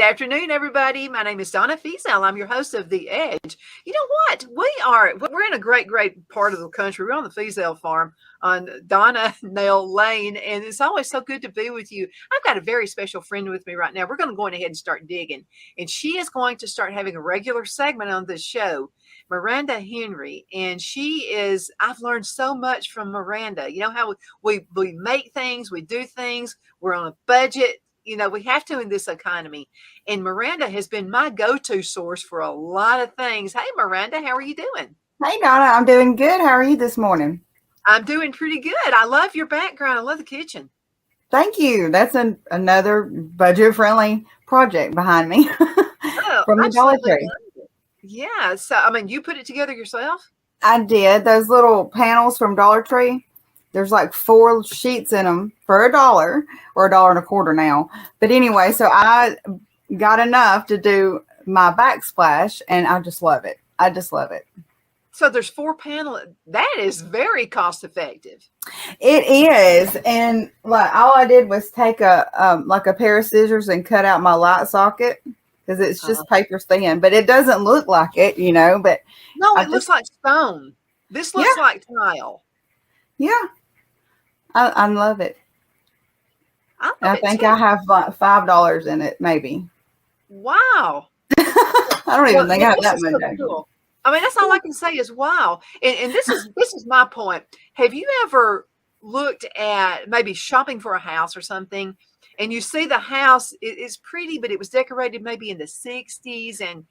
afternoon, everybody. My name is Donna Fiesel. I'm your host of The Edge. You know what? We're in a great part of the country. We're on the Fiesel farm on Donna Nail Lane, and it's always so good to be with you. I've got a very special friend with me right now. We're going to go ahead and start digging, and she is going to start having a regular segment on this show, Marandah Henry. And I've learned so much from Marandah. You know how we make things, we do things, we're on a budget. We have to in this economy. And Marandah has been my go-to source for a lot of things. Hey, Marandah, how are you doing? Hey, Donna, I'm doing good. How are you this morning? I'm doing pretty good. I love your background. I love the kitchen. Thank you. That's another budget-friendly project behind me from the Dollar Tree. Yeah. So, you put it together yourself? I did. Those little panels from Dollar Tree. There's like 4 sheets in them for $1 or $1.25 now. But anyway, so I got enough to do my backsplash, and I just love it. I just love it. So there's 4 panels. That is very cost effective. It is. And like all I did was take a pair of scissors and cut out my light socket because it's just paper thin, but it doesn't look like it, but no, it looks like stone. This looks like tile. Yeah. I love it. I think I have like $5 in it, maybe. Wow. I don't even think I have that much. So cool. That's all I can say is wow. And this is my point. Have you ever looked at maybe shopping for a house or something, and you see the house is pretty, but it was decorated maybe in the 60s, and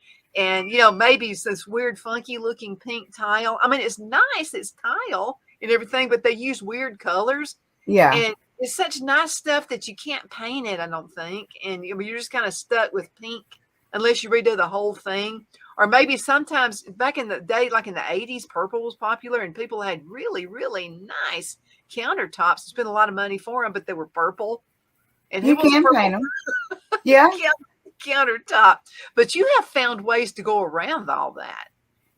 maybe it's this weird, funky looking pink tile. It's nice, it's tile and everything, but they use weird colors. Yeah. And it's such nice stuff that you can't paint it, I don't think. And you're just kind of stuck with pink unless you redo the whole thing. Or maybe sometimes back in the day, like in the 80s, purple was popular and people had really, really nice countertops. Spent a lot of money for them, but they were purple. And you can paint them. Yeah. Countertop. But you have found ways to go around all that.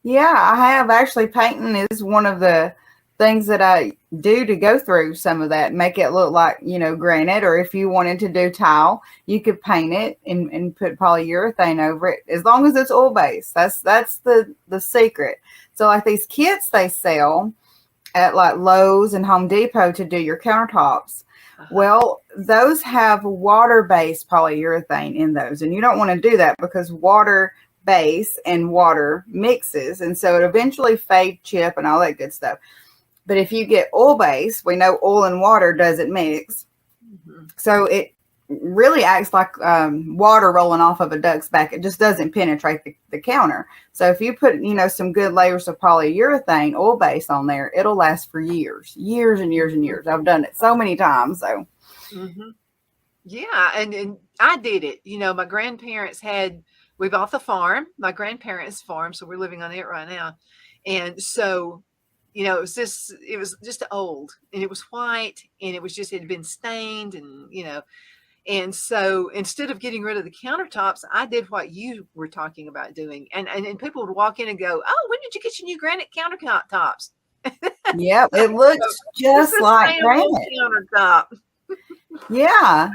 Yeah, I have. Actually, painting is one of the things that I do to go through some of that, make it look like, granite, or if you wanted to do tile, you could paint it and put polyurethane over it, as long as it's oil-based. That's the secret. So like these kits they sell at like Lowe's and Home Depot to do your countertops. Well, those have water-based polyurethane in those, and you don't want to do that because water base and water mixes, and so it eventually fade, chip, and all that good stuff. But if you get oil base, we know oil and water doesn't mix. Mm-hmm. So it really acts like water rolling off of a duck's back. It just doesn't penetrate the counter. So if you put, some good layers of polyurethane oil base on there, it'll last for years and years and years. I've done it so many times. So. Mm-hmm. Yeah. And I did it. My grandparents we bought the farm, my grandparents' farm. So we're living on it right now. And so, it was just old, and it was white, and it had been stained, and so instead of getting rid of the countertops, I did what you were talking about doing. And people would walk in and go, "Oh, when did you get your new granite countertops?" Yep. It looks just like granite countertop. Yeah.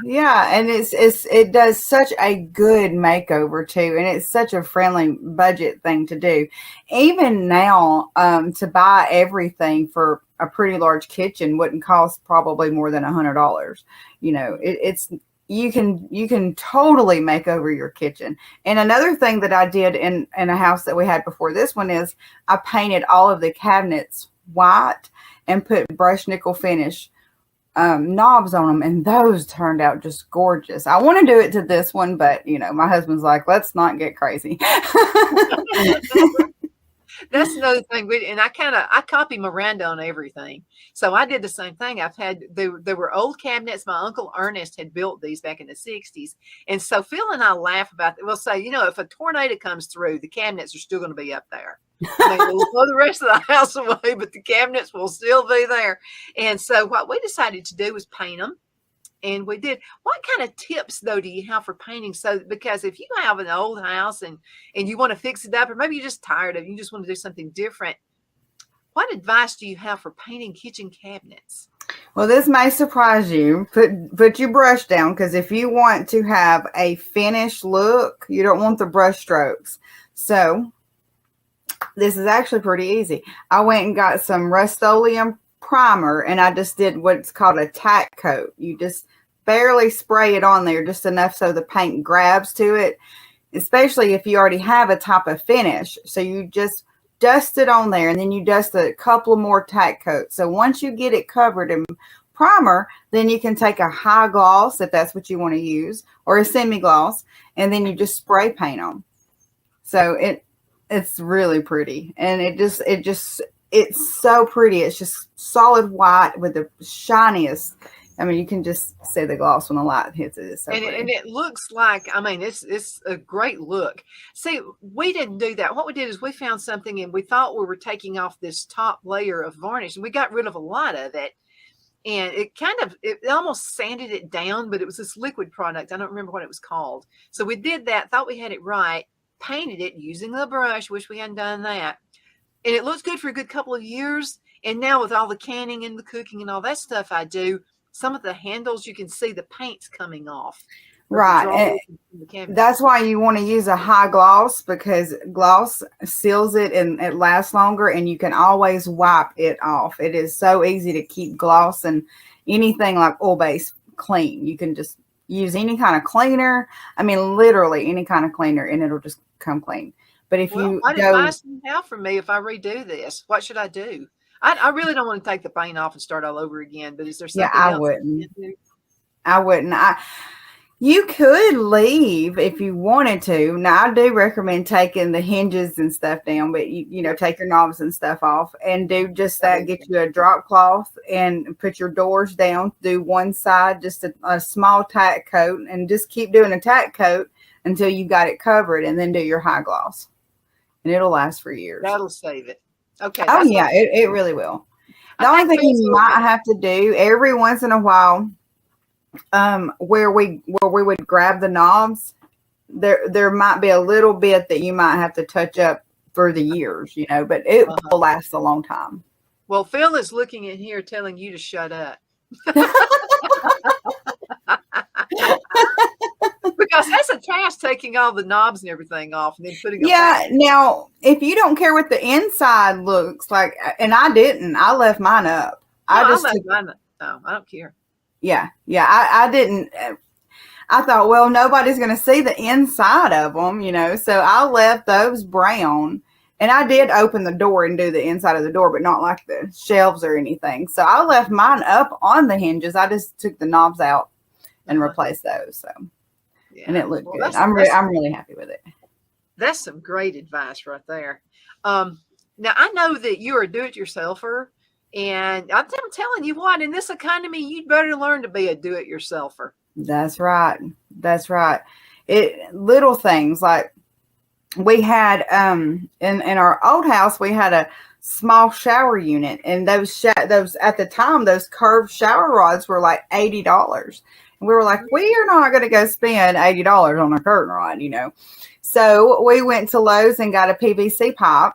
And it does such a good makeover too. And it's such a friendly budget thing to do. Even now, to buy everything for a pretty large kitchen wouldn't cost probably more than $100. You can totally make over your kitchen. And another thing that I did in a house that we had before this one is I painted all of the cabinets white and put brushed nickel finish knobs on them, and those turned out just gorgeous. I want to do it to this one, but my husband's like, let's not get crazy. That's another thing. And I copy Marandah on everything. So I did the same thing. There were old cabinets. My Uncle Ernest had built these back in the 60s. And so Phil and I laugh about it. We'll say, if a tornado comes through, the cabinets are still going to be up there. We'll blow the rest of the house away, but the cabinets will still be there. And so what we decided to do was paint them. And we did. What kind of tips, though, do you have for painting? So, because if you have an old house and you want to fix it up, or maybe you're just tired of it, you just want to do something different, what advice do you have for painting kitchen cabinets? Well, this may surprise you. Put your brush down, because if you want to have a finished look, you don't want the brush strokes. So this is actually pretty easy. I went and got some Rust-Oleum primer, and I just did what's called a tack coat. You just barely spray it on there, just enough so the paint grabs to it, especially if you already have a type of finish. So you just dust it on there, and then you dust a couple of more tack coats. So once you get it covered in primer, then you can take a high gloss if that's what you want to use, or a semi-gloss, and then you just spray paint them. So it's really pretty, and it's so pretty. It's just solid white with the shiniest. I mean, you can just see the gloss when the light hits it. It's so And it looks like, I mean, it's a great look. See, we didn't do that. What we did is we found something, and we thought we were taking off this top layer of varnish, and we got rid of a lot of it. And it almost sanded it down, but it was this liquid product. I don't remember what it was called. So we did that, thought we had it right, painted it using the brush, wish we hadn't done that. And it looks good for a good couple of years. And now with all the canning and the cooking and all that stuff I do, some of the handles, you can see the paint's coming off. Right. And that's why you want to use a high gloss, because gloss seals it and it lasts longer, and you can always wipe it off. It is so easy to keep gloss and anything like oil base clean. You can just use any kind of cleaner. I mean, literally any kind of cleaner, and it'll just come clean. But if what advice do you have for me if I redo this? What should I do? I really don't want to take the paint off and start all over again, but is there something else? I wouldn't. You could leave if you wanted to. Now, I do recommend taking the hinges and stuff down, but you know, take your knobs and stuff off, and do just that. Get you a drop cloth and put your doors down. Do one side, just a small tack coat, and just keep doing a tack coat until you got it covered, and then do your high gloss, and it'll last for years. That'll save it. Okay. Oh yeah, it really will. The only thing you might have to do every once in a while, where we would grab the knobs, there might be a little bit that you might have to touch up through the years, you know, but it will last a long time. Well, Phil is looking in here telling you to shut up. Because that's a task, taking all the knobs and everything off and then putting them back. Now, if you don't care what the inside looks like, and I didn't, I left mine up. I left mine up. No, I don't care. Yeah, I didn't. I thought, well, nobody's going to see the inside of them, you know, so I left those brown. And I did open the door and do the inside of the door, but not like the shelves or anything. So I left mine up on the hinges. I just took the knobs out and replaced those. So, and it looked good. I'm really happy with it. That's some great advice right there. Now I know that you're a do-it-yourselfer, and I'm telling you what, in this economy, you'd better learn to be a do-it-yourselfer. That's right. That's right. Little things like, we had in our old house, we had a small shower unit, and those at the time, those curved shower rods were like $80. And we were like, we are not going to go spend $80 on a curtain rod, you know. So we went to Lowe's and got a PVC pipe,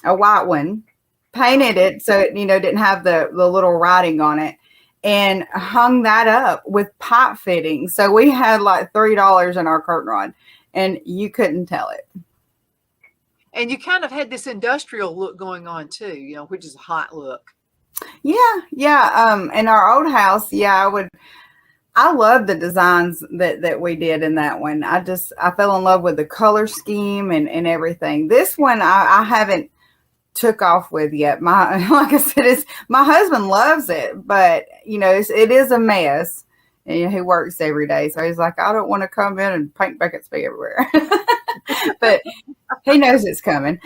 a white one, painted it so it, you know, didn't have the little writing on it, and hung that up with pipe fittings. So we had like $3 in our curtain rod. And you couldn't tell it. And you kind of had this industrial look going on too, you know, which is a hot look. Yeah. In our old house, I love the designs that we did in that one. I fell in love with the color scheme and everything. This one I haven't took off with yet. Like I said, my husband loves it, but you know, it is a mess. And he works every day, so he's like, I don't want to come in and paint buckets be everywhere. But he knows it's coming.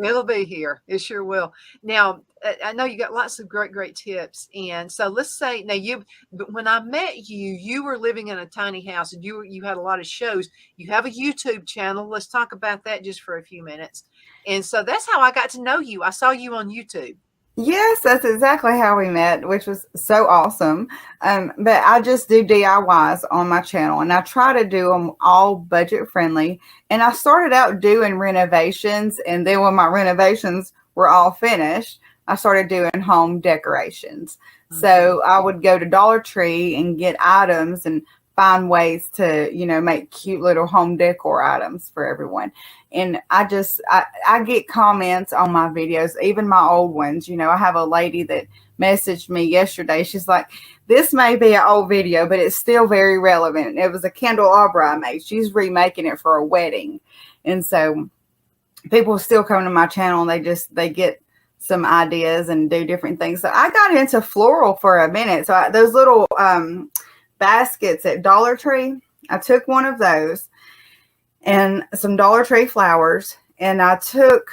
It'll be here. It sure will. Now, I know you got lots of great tips. And so let's say now when I met you, you were living in a tiny house, and you had a lot of shows. You have a YouTube channel. Let's talk about that just for a few minutes. And so that's how I got to know you. I saw you on YouTube. Yes, that's exactly how we met, which was so awesome. But I just do DIYs on my channel, and I try to do them all budget friendly. And I started out doing renovations, and then when my renovations were all finished, I started doing home decorations. So I would go to Dollar Tree and get items and find ways to, make cute little home decor items for everyone. And I get comments on my videos, even my old ones. I have a lady that messaged me yesterday. She's like, this may be an old video, but it's still very relevant. It was a candelabra I made. She's remaking it for a wedding. And so people still come to my channel and they get some ideas and do different things. So I got into floral for a minute. So those little baskets at Dollar Tree, I took one of those and some Dollar Tree flowers, and I took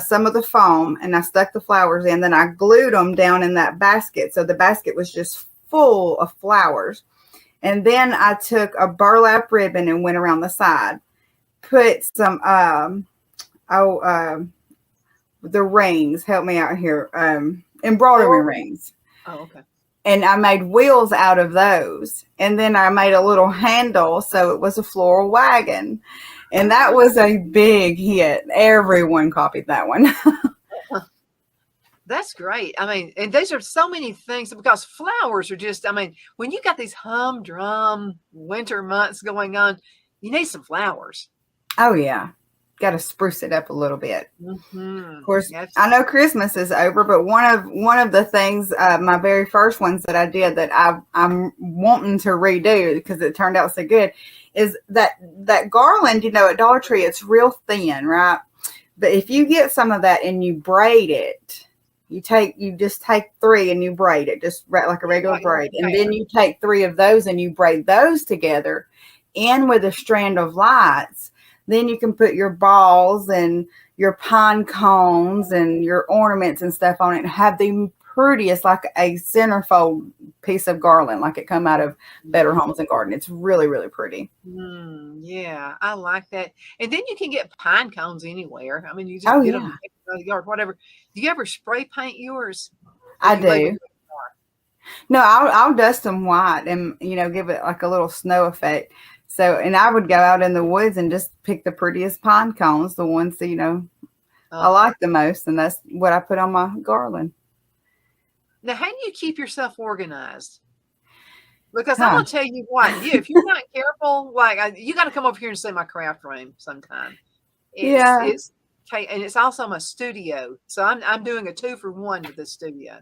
some of the foam and I stuck the flowers in. Then I glued them down in that basket. So the basket was just full of flowers. And then I took a burlap ribbon and went around the side, put some, the rings, help me out here, embroidery rings. Oh, okay. And I made wheels out of those. And then I made a little handle, so it was a floral wagon. And that was a big hit. Everyone copied that one. That's great. I mean, and these are so many things, because flowers are just, when you got these humdrum winter months going on, you need some flowers. Oh, yeah. Got to spruce it up a little bit. Mm-hmm. Of course, I know Christmas is over, but one of the things, my very first ones that I did that I'm wanting to redo because it turned out so good, is that garland. At Dollar Tree, it's real thin, right? But if you get some of that and you braid it, you just take 3 and you braid it, just like a regular braid, and then you take 3 of those and you braid those together, in with a strand of lights. Then you can put your balls and your pine cones and your ornaments and stuff on it and have the prettiest, like a centerfold piece of garland, like it come out of Better Homes and Garden. It's really, really pretty. Yeah, I like that. And then you can get pine cones anywhere. You just get them in the yard, whatever. Do you ever spray paint yours? I do. No, I'll dust them white and, give it like a little snow effect. So, and I would go out in the woods and just pick the prettiest pine cones, the ones that, I like the most. And that's what I put on my garland. Now, how do you keep yourself organized? Because I'm going to tell you what, if you're not careful, you got to come over here and see my craft room sometime. It's okay. And it's also my studio. So I'm doing a 2-for-1 with the studio.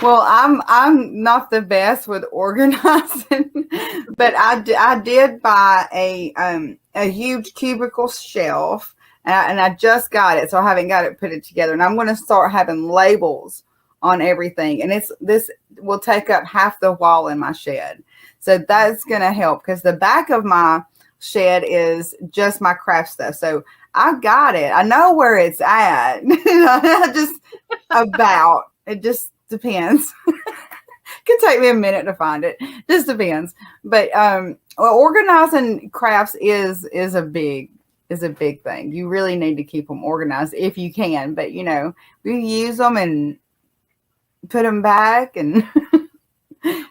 Well, I'm not the best with organizing, but I did buy a huge cubicle shelf, and I just got it, so I haven't got it put it together. And I'm going to start having labels on everything, and this will take up half the wall in my shed, so that's going to help, because the back of my shed is just my craft stuff. So I got it. I know where it's at. It just depends. Could take me a minute to find it. Just depends. But organizing crafts is a big thing. You really need to keep them organized if you can. But we use them and put them back and.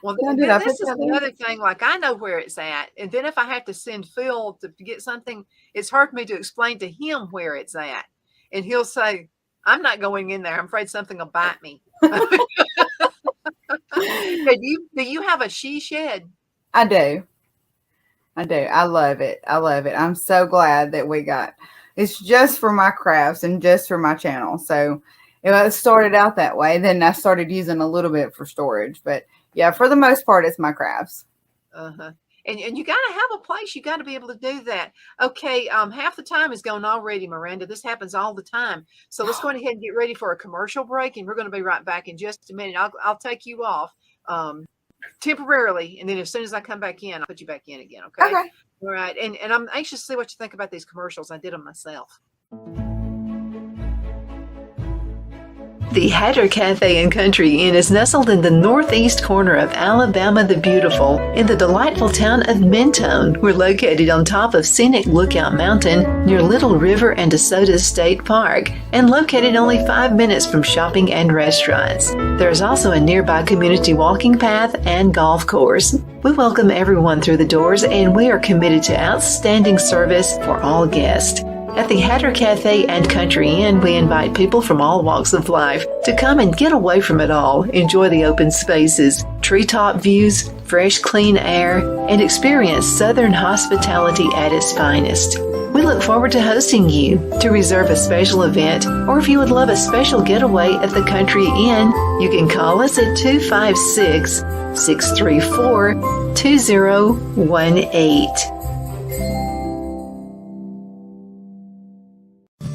Well, this is another thing. Like, I know where it's at, and then if I have to send Phil to get something, it's hard for me to explain to him where it's at, and he'll say, "I'm not going in there. I'm afraid something will bite me." Do you have a she shed? I do. I love it. I'm so glad that we got. It's just for my crafts and just for my channel. So it started out that way. Then I started using a little bit for storage, but yeah, for the most part, it's my crafts. And you got to have a place. You got to be able to do that. Okay, half the time is gone already, Miranda. This happens all the time. So let's go ahead and get ready for a commercial break, and we're going to be right back in just a minute. I'll take you off temporarily, and then as soon as I come back in, I'll put you back in again. Okay. All right. And I'm anxious to see what you think about these commercials. I did them myself. The Hatter Cafe and Country Inn is nestled in the northeast corner of Alabama the Beautiful in the delightful town of Mentone. We're located on top of scenic Lookout Mountain near Little River and DeSoto State Park, and located only 5 minutes from shopping and restaurants. There is also a nearby community walking path and golf course. We welcome everyone through the doors, and we are committed to outstanding service for all guests. At the Hatter Cafe and Country Inn, we invite people from all walks of life to come and get away from it all, enjoy the open spaces, treetop views, fresh, clean air, and experience Southern hospitality at its finest. We look forward to hosting you. To reserve a special event, or if you would love a special getaway at the Country Inn, you can call us at 256-634-2018.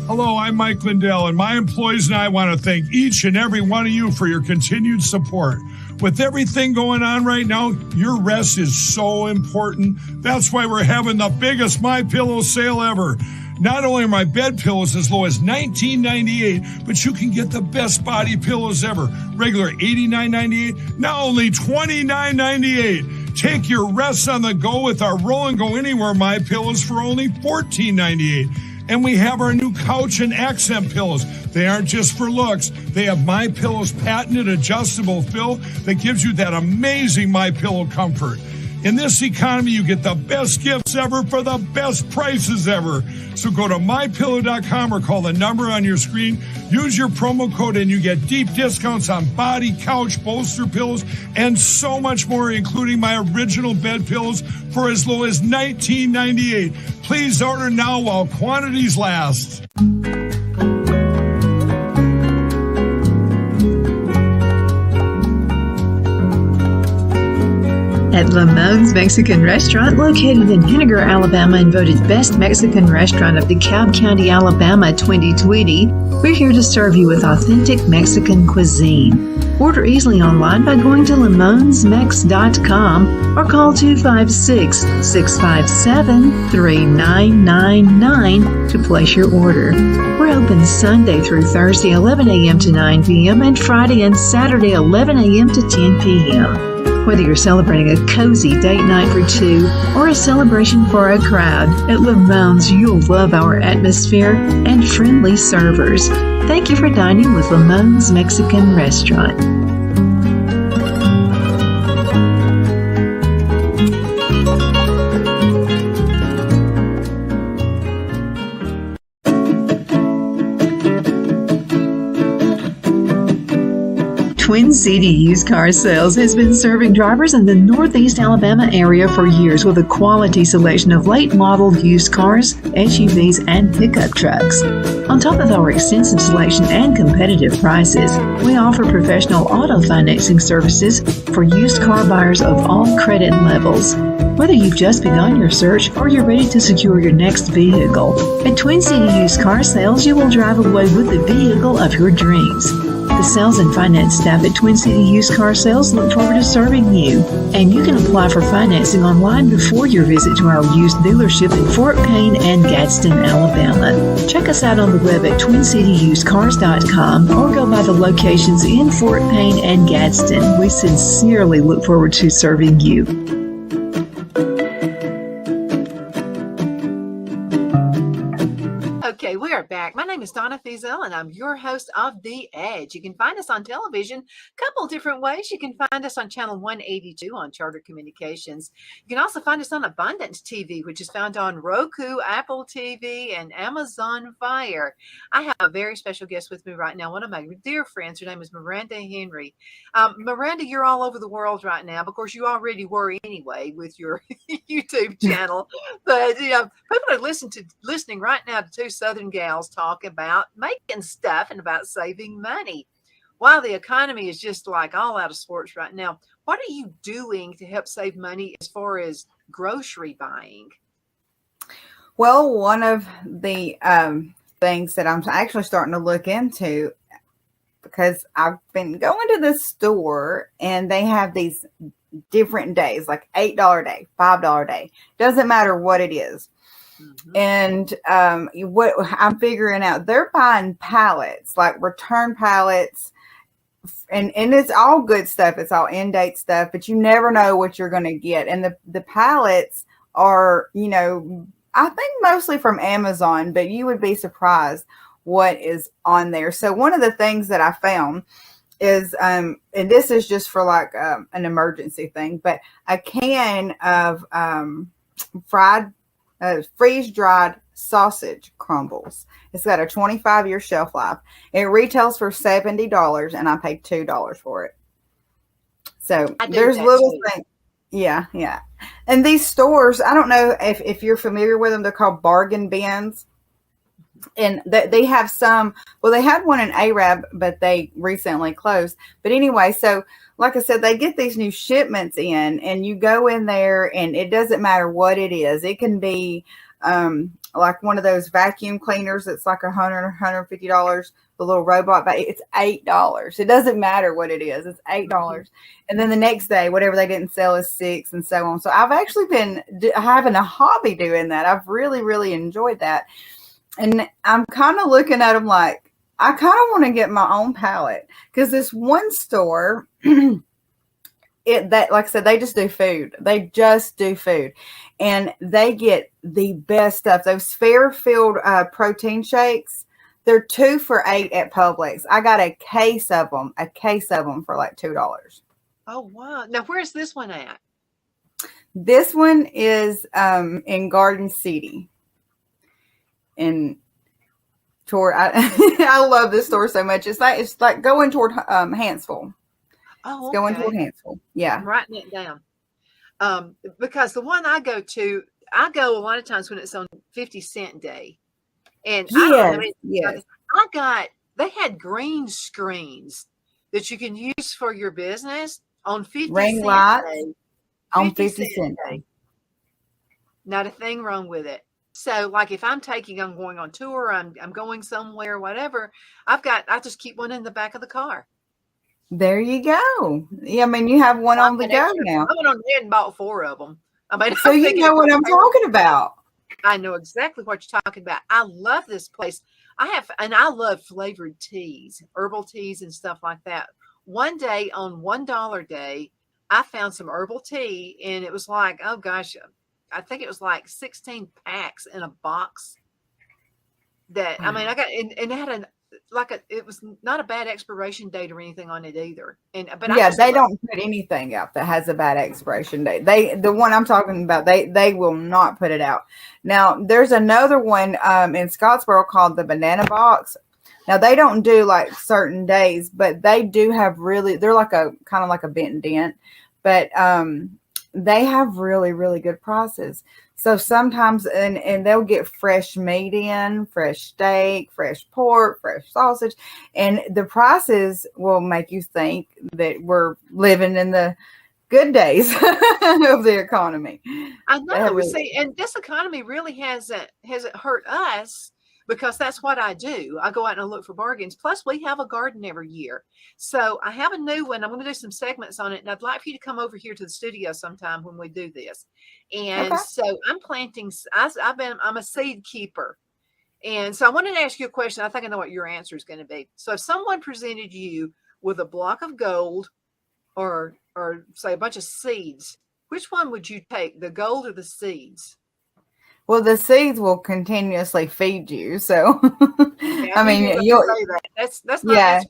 Hello, I'm Mike Lindell, and my employees and I want to thank each and every one of you for your continued support. With everything going on right now, your rest is so important. That's why we're having the biggest MyPillow sale ever. Not only are my bed pillows as low as $19.98, but you can get the best body pillows ever. Regular $89.98, now only $29.98. Take your rest on the go with our Roll and Go Anywhere MyPillows for only $14.98. And we have our new couch and accent pillows. They aren't just for looks. They have MyPillow's patented adjustable fill that gives you that amazing MyPillow comfort. In this economy, you get the best gifts ever for the best prices ever. So go to MyPillow.com or call the number on your screen. Use your promo code and you get deep discounts on body, couch, bolster pillows, and so much more, including my original bed pillows for as low as $19.98. Please order now while quantities last. At Lamone's Mexican Restaurant, located in Henniger, Alabama, and voted Best Mexican Restaurant of DeKalb County, Alabama 2020, we're here to serve you with authentic Mexican cuisine. Order easily online by going to lamonsmex.com or call 256-657-3999 to place your order. We're open Sunday through Thursday 11 a.m. to 9 p.m. and Friday and Saturday 11 a.m. to 10 p.m. Whether you're celebrating a cozy date night for two or a celebration for a crowd, at Lamone's you'll love our atmosphere and friendly servers. Thank you for dining with Lamone's Mexican Restaurant. Twin City Used Car Sales has been serving drivers in the Northeast Alabama area for years with a quality selection of late model used cars, SUVs, and pickup trucks. On top of our extensive selection and competitive prices, we offer professional auto financing services for used car buyers of all credit levels. Whether you've just begun your search or you're ready to secure your next vehicle, at Twin City Used Car Sales, you will drive away with the vehicle of your dreams. The sales and finance staff at Twin City Used Car Sales look forward to serving you. And you can apply for financing online before your visit to our used dealership in Fort Payne and Gadsden, Alabama. Check us out on the web at twincityusedcars.com or go by the locations in Fort Payne and Gadsden. We sincerely look forward to serving you. Okay, we are back. My name is Donna Fiesel, and I'm your host of The Edge. You can find us on television a couple different ways. You can find us on channel 182 on Charter Communications. You can also find us on Abundance TV, which is found on Roku, Apple TV, and Amazon Fire. I have a very special guest with me right now, one of my dear friends. Her name is Marandah Henry. Marandah, you're all over the world right now. Of course, you already were anyway with your YouTube channel. But people are listening right now to two Southern gals talk about making stuff and about saving money. While the economy is just like all out of sorts right now, what are you doing to help save money as far as grocery buying? Well, one of the things that I'm actually starting to look into, because I've been going to the store and they have these different days, like $8 day, $5 day. Doesn't matter what it is. Mm-hmm. And what I'm figuring out, they're buying pallets, like return pallets, and it's all good stuff. It's all end date stuff, but you never know what you're going to get. And the pallets are, I think mostly from Amazon, but you would be surprised what is on there. So one of the things that I found is, and this is just for like an emergency thing, but a can of fried freeze-dried sausage crumbles. It's got a 25-year shelf life. It retails for $70, and I paid $2 for it. So there's little things. Yeah, yeah. And these stores, I don't know if you're familiar with them. They're called bargain bins. And they have some, well, they had one in Arab, but they recently closed. But anyway, so like I said, they get these new shipments in, and you go in there, and it doesn't matter what it is. It can be like one of those vacuum cleaners that's like $150, the little robot, but it's $8. It doesn't matter what it is. It's $8. And then the next day, whatever they didn't sell is $6, and so on. So I've actually been having a hobby doing that. I've really, really enjoyed that. And I'm kind of looking at them like, I kind of want to get my own pallet, because this one store, like I said, they just do food. They just do food, and they get the best stuff. Those Fairfield protein shakes, they're 2 for $8 at Publix. I got a case of them for like $2. Oh wow! Now where's this one at? This one is in Garden City. And I love this store so much. It's like going toward Hansville. Oh, okay. Going toward Hansville. Yeah, I'm writing it down. Because the one I go to, I go a lot of times when it's on 50-cent day, and yes. They had green screens that you can use for your business on 50 ring cent lights day. on 50 cent day. Not a thing wrong with it. So like if I'm going on tour, I'm going somewhere, whatever, I just keep one in the back of the car. There you go. Yeah, I mean, you have one on the go now. I went on ahead and bought 4 of them. I mean, so you know what I'm talking about. I know exactly what you're talking about. I love this place. I love flavored teas, herbal teas and stuff like that. One day on $1 day, I found some herbal tea, and it was like, oh gosh, I think it was like 16 packs in a box. That I mean, I got and it had it was not a bad expiration date or anything on it either. But yeah, they don't put anything out that has a bad expiration date. The one I'm talking about, they will not put it out. Now there's another one in Scottsboro called the Banana Box. Now they don't do like certain days, but they do have they're like a kind of like a Bent Dent, but they have really, really good prices. So sometimes, and they'll get fresh meat in, fresh steak, fresh pork, fresh sausage, and the prices will make you think that we're living in the good days of the economy. I know. See, and this economy really hasn't hurt us, because that's what I do. I go out and I look for bargains. Plus, we have a garden every year. So I have a new one. I'm going to do some segments on it. And I'd like for you to come over here to the studio sometime when we do this. And so I'm planting. I'm a seed keeper. And so I wanted to ask you a question. I think I know what your answer is going to be. So if someone presented you with a block of gold or say a bunch of seeds, which one would you take, the gold or the seeds? Well, the seeds will continuously feed you. So, yeah, I mean, that's not, yeah.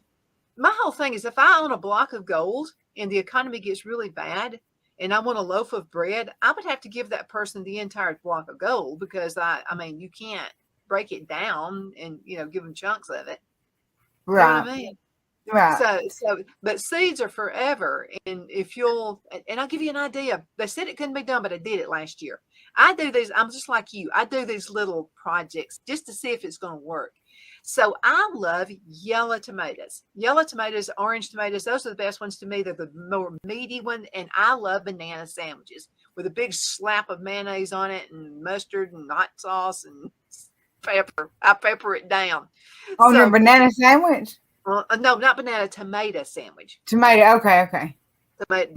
My whole thing is, if I own a block of gold and the economy gets really bad and I want a loaf of bread, I would have to give that person the entire block of gold, because I mean, you can't break it down and, give them chunks of it. Right. You know what I mean? Right. But seeds are forever. And and I'll give you an idea. They said it couldn't be done, but I did it last year. I do these. I'm just like you. I do these little projects just to see if it's going to work. So I love yellow tomatoes, orange tomatoes. Those are the best ones to me. They're the more meaty one. And I love banana sandwiches with a big slap of mayonnaise on it and mustard and hot sauce and pepper. I pepper it down. On your banana sandwich? No, not banana, tomato sandwich. Tomato. Okay. Tomato.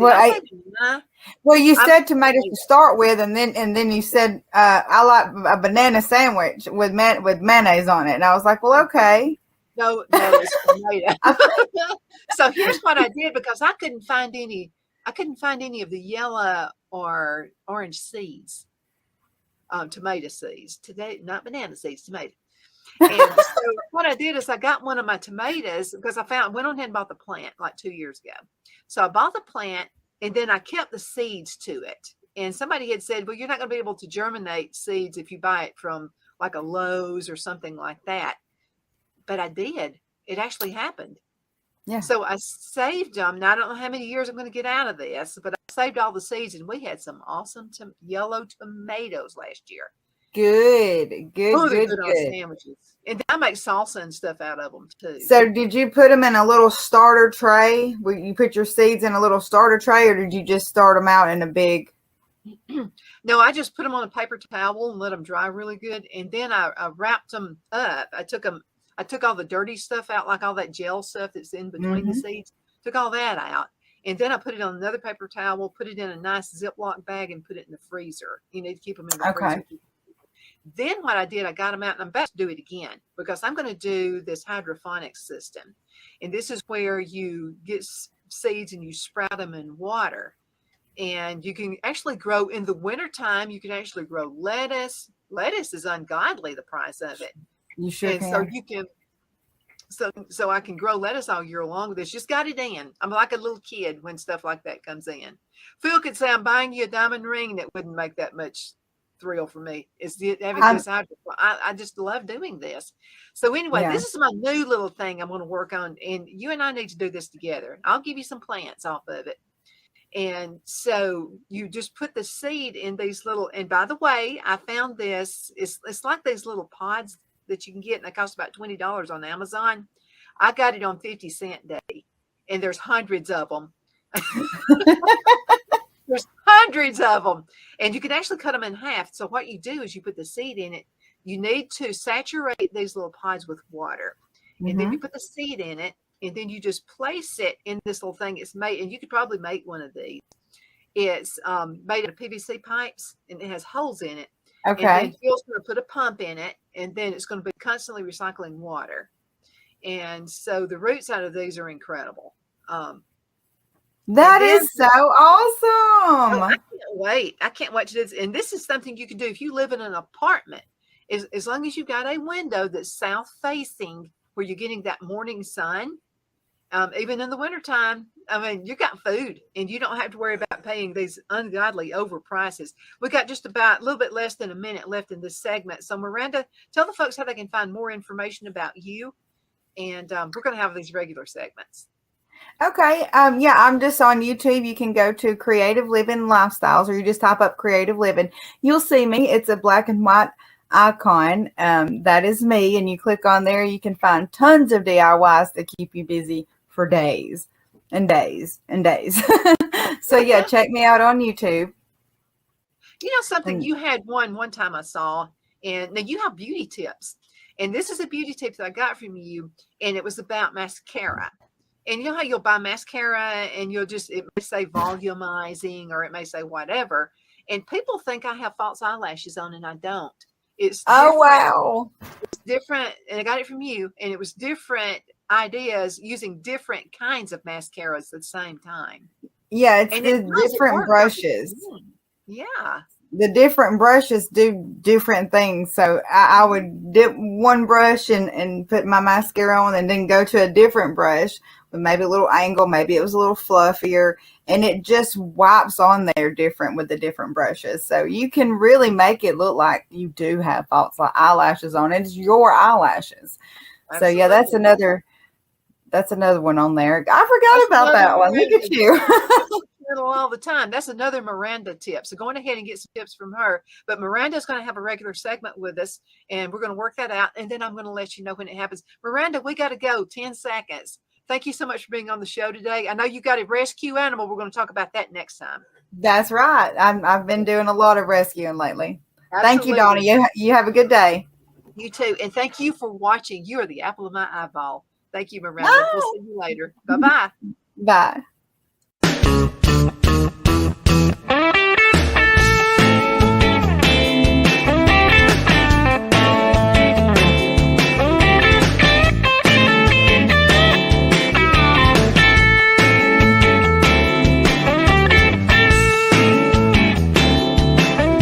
Well, you said tomatoes to start with, and then you said I like a banana sandwich with mayonnaise on it, and I was like, well, okay. No, it's tomato. So here's what I did, because I couldn't find any of the yellow or orange seeds, tomato seeds today, not banana seeds, tomato. And so what I did is I got one of my tomatoes, because went on ahead and bought the plant like 2 years ago. So I bought the plant, and then I kept the seeds to it. and somebody had said, well, you're not going to be able to germinate seeds if you buy it from like a Lowe's or something like that. But I did. It actually happened. Yeah. So I saved them. Now, I don't know how many years I'm going to get out of this, but I saved all the seeds, and we had some awesome yellow tomatoes last year. Good. Oh, they're good on sandwiches. And I make salsa and stuff out of them too. So did you put them in a little starter tray? Where you put your seeds in a little starter tray, or did you just start them out in a big? No, I just put them on a paper towel and let them dry really good. And then I wrapped them up. I took all the dirty stuff out, like all that gel stuff that's in between the seeds, took all that out. And then I put it on another paper towel, put it in a nice Ziploc bag, and put it in the freezer. You need to keep them in the freezer. Then what I did, I got them out, and I'm about to do it again because I'm going to do this hydroponic system. And this is where you get seeds and you sprout them in water. And you can actually grow in the wintertime. You can actually grow lettuce. Lettuce is ungodly, the price of it. You sure and can. So you can, so I can grow lettuce all year long with this. Just got it in. I'm like a little kid when stuff like that comes in. Phil could say, I'm buying you a diamond ring. That wouldn't make that much thrill for me. Is having this. I just love doing this. So anyway, this is my new little thing I'm going to work on. And you and I need to do this together. I'll give you some plants off of it. And so you just put the seed in these little, and by the way, I found this, it's like these little pods that you can get, and they cost about $20 on Amazon. I got it on 50-cent day, and there's hundreds of them. There's hundreds of them, and you can actually cut them in half. So what you do is you put the seed in it. You need to saturate these little pods with water, and then you put the seed in it. And then you just place it in this little thing. It's made, and you could probably make one of these. It's made of PVC pipes, and it has holes in it. Okay. And then Phil's going to put a pump in it, and then it's going to be constantly recycling water. And so the roots out of these are incredible. That is so awesome. I can't wait. I can't wait to do this. And this is something you can do if you live in an apartment. As long as you've got a window that's south facing where you're getting that morning sun. Even in the wintertime, I mean, you got food and you don't have to worry about paying these ungodly over prices. We got just about a little bit less than a minute left in this segment. So Miranda, tell the folks how they can find more information about you. And we're going to have these regular segments. Okay. I'm just on YouTube. You can go to Creative Living Lifestyles, or you just type up Creative Living. You'll see me. It's a black and white icon. That is me. And you click on there, you can find tons of DIYs to keep you busy for days and days and days. So yeah, check me out on YouTube. You know something, you had one time I saw, and now you have beauty tips, and this is a beauty tip that I got from you, and it was about mascara. And you know how you'll buy mascara and it may say volumizing, or it may say whatever, and people think I have false eyelashes on, and I don't. It's different. Wow. It's different, and I got it from you, and it was different ideas using different kinds of mascaras at the same time. Yeah, it's the different brushes. Yeah. The different brushes do different things. So I would dip one brush and put my mascara on, and then go to a different brush with maybe a little angle, maybe it was a little fluffier, and it just wipes on there different with the different brushes. So you can really make it look like you do have false eyelashes on. It's your eyelashes. Absolutely. So yeah, that's another one on there. I forgot about that one. Look at you. All the time. That's another Miranda tip. So going ahead and get some tips from her. But Miranda's going to have a regular segment with us, and we're going to work that out. And then I'm going to let you know when it happens. Miranda, we got to go. 10 seconds. Thank you so much for being on the show today. I know you got a rescue animal. We're going to talk about that next time. That's right. I've been doing a lot of rescuing lately. Absolutely. Thank you, Donna. You have a good day. You too. And thank you for watching. You are the apple of my eyeball. Thank you, Miranda. We'll see you later. Bye-bye. Bye.